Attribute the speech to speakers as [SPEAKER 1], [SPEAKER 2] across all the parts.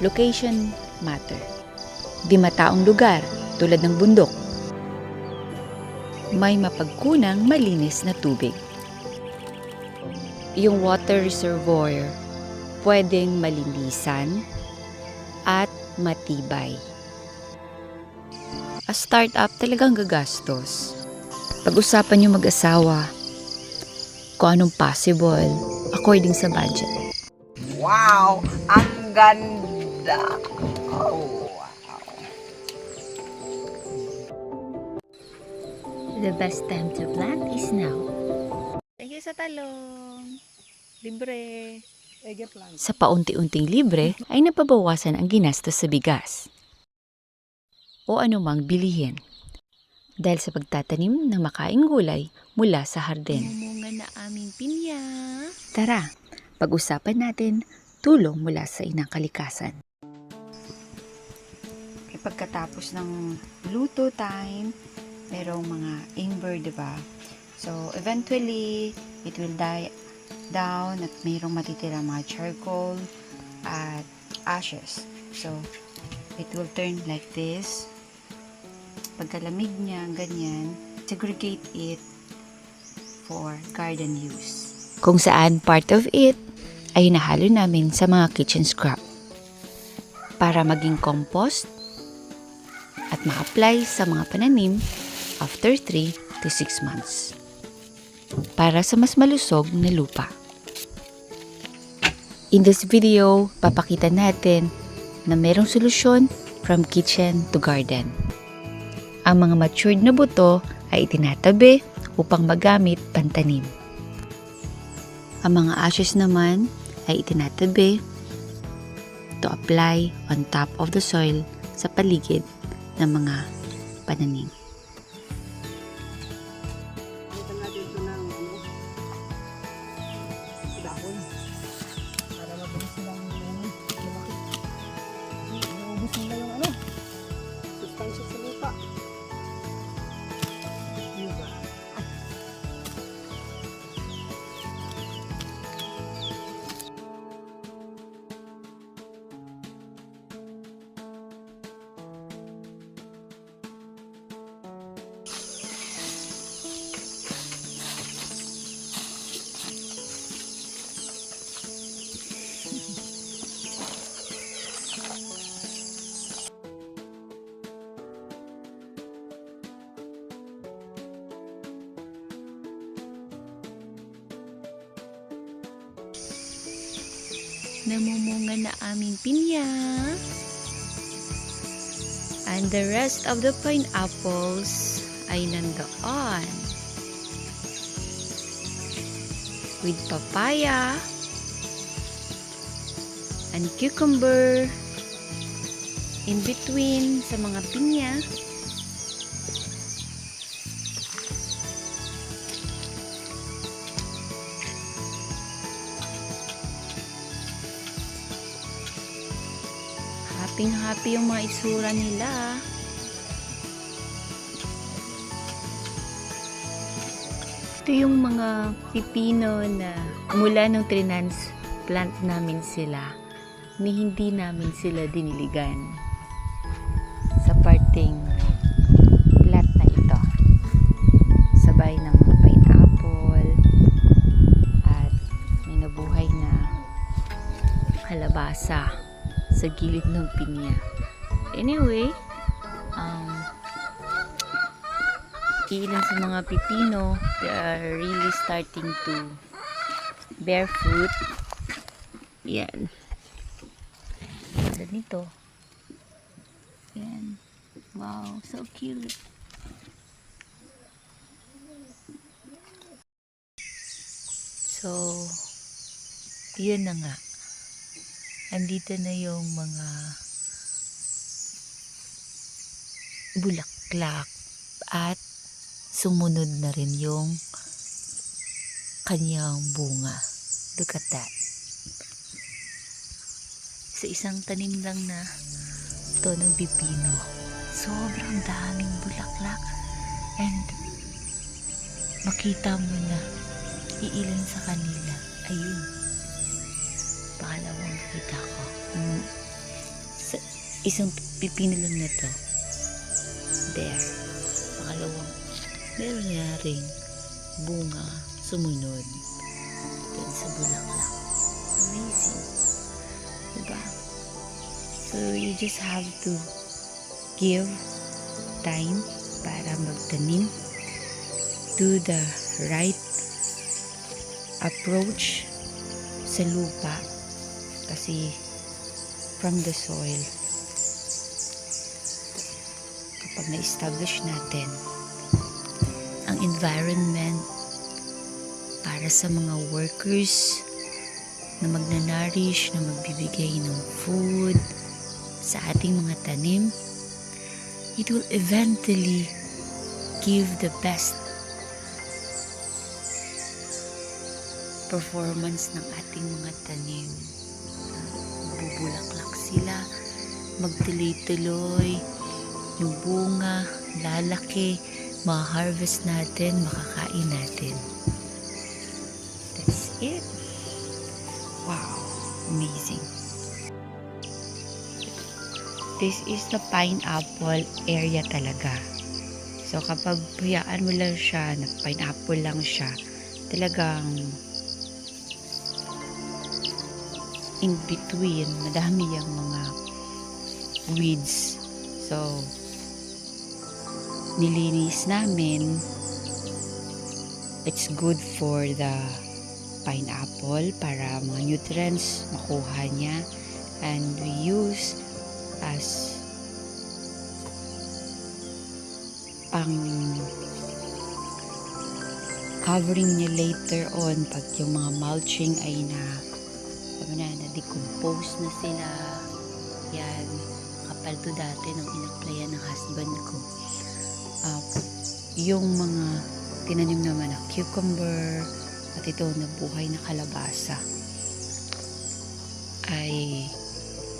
[SPEAKER 1] Location matter. Di mataong lugar tulad ng bundok. May mapagkunang malinis na tubig. Yung water reservoir pwedeng malinisan at matibay. A startup talagang gagastos. Pag-usapan yung mag-asawa kung anong possible according sa budget.
[SPEAKER 2] Wow! Ang ganda! Oh, wow!
[SPEAKER 1] The best time to plant is now. Thank you sa talong. Libre. Sa paunti-unting libre ay napabawasan ang ginastos sa bigas o anumang bilihin dahil sa pagtatanim ng makaing gulay mula sa hardin. Namunga na aming pinya. Tara, pag-usapan natin tulong mula sa inang kalikasan. Pagkatapos ng luto time, merong mga amber, diba? So, eventually, it will die down at mayroong matitira mga charcoal at ashes. So, it will turn like this. Pagkalamig niya, ganyan, segregate it for garden use. Kung saan part of it ay nahalo namin sa mga kitchen scrap para maging compost at ma-apply sa mga pananim after 3 to 6 months para sa mas malusog na lupa. In this video, papakita natin na merong solusyon from kitchen to garden. Ang mga matured na buto ay itinatabi upang magamit pantanim. Ang mga ashes naman ay itinatabi to apply on top of the soil sa paligid ng mga pananim.
[SPEAKER 2] Dito na dito ng dahon para mabilis silang lumaki. Naubos nila yung sustansya sa lupa. Diba?
[SPEAKER 1] Namumunga na aming pinya. And the rest of the pineapples ay nandoon. With papaya and cucumber in between sa mga pinya. Happy yung mga itsura nila. Ito yung mga pipino na mula nung transplant namin sila, ni hindi namin sila diniligan sa parting plat na ito. Sabay ng mga pineapple at may nabuhay na kalabasa sa gilid ng pinya. Anyway, ilan sa mga pipino, they are really starting to bear fruit. Yan. Ganda nito. Yan. Wow, so cute. So, yun na nga. Andito na yung mga bulaklak at sumunod na rin yung kanyang bunga. Look at that. Sa isang tanim lang na ito ng pipino, sobrang daming bulaklak and makita mo na iilan sa kanila. Ayun. Pangalawang kita ko. isang pipino lang na to. There. Pangalawang, meron na rin bunga sumunod. Then sa bulaklak. Amazing. Diba? So, you just have to give time para magtanim. Do the right approach sa lupa. Kasi from the soil, kapag na-establish natin ang environment para sa mga workers na magnanarish, na magbibigay ng food sa ating mga tanim, it will eventually give the best performance ng ating mga tanim. Bubulaklak sila, magtuloy-tuloy, yung bunga, lalaki, ma-harvest natin, makakain natin. That's it. Wow, amazing. This is the pineapple area talaga. So kapag hayaan mo lang siya, na pineapple lang siya, talagang in between, madami yung mga weeds. So, nilinis namin. It's good for the pineapple para mga nutrients makuha niya. And we use as pang covering niya later on pag yung mga mulching ay na-decompose na sila. Yan, kapal to dati nung in-applyan ng husband ko. Yung mga tinanim naman na cucumber at ito na buhay na kalabasa ay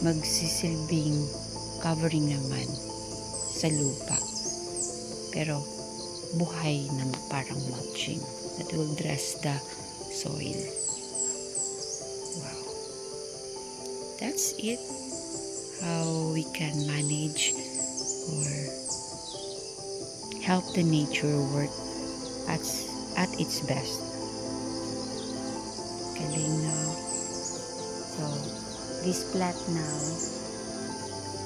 [SPEAKER 1] magsisilbing covering naman sa lupa, pero buhay na parang mulching that will dress the soil. Wow, that's it, how we can manage or help the nature work at its best. Galing na. So this plant now,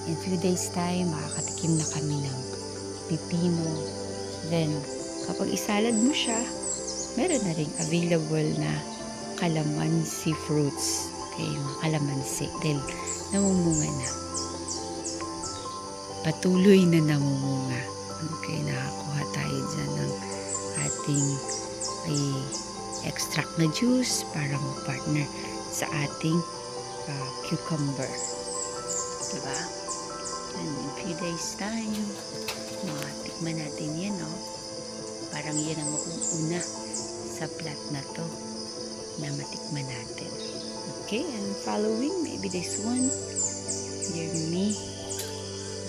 [SPEAKER 1] in few days time, makakatikim na kami ng pipino. Then, kapag isalad mo siya, meron na rin available na calamansi fruits. Okay, mga calamansi. Dahil namumunga na. Patuloy na namumunga. Okay, nakakuha tayo dyan ng ating extract na juice para mag-partner sa ating cucumber. Diba? And in few days time, matikman natin yan, no? Parang yan ang mauuna sa plat na to na matikman natin. Okay, and following, maybe this one, near me.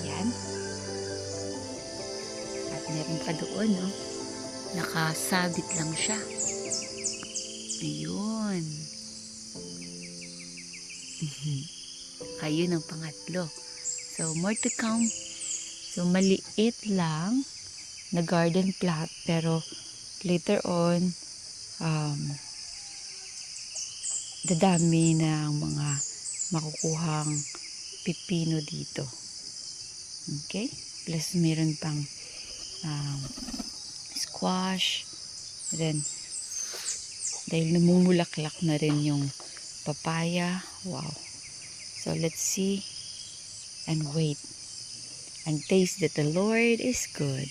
[SPEAKER 1] Yan. At meron pa doon, no? Nakasabit lang siya. Ayun. Ayun ang pangatlo. So, more to come. So, maliit lang na garden plot, pero later on, dadami na ang mga makukuhang pipino dito. Okay? Plus, meron pang squash. Then, dahil namumulaklak na rin yung papaya. Wow. So, let's see and wait and taste that the Lord is good.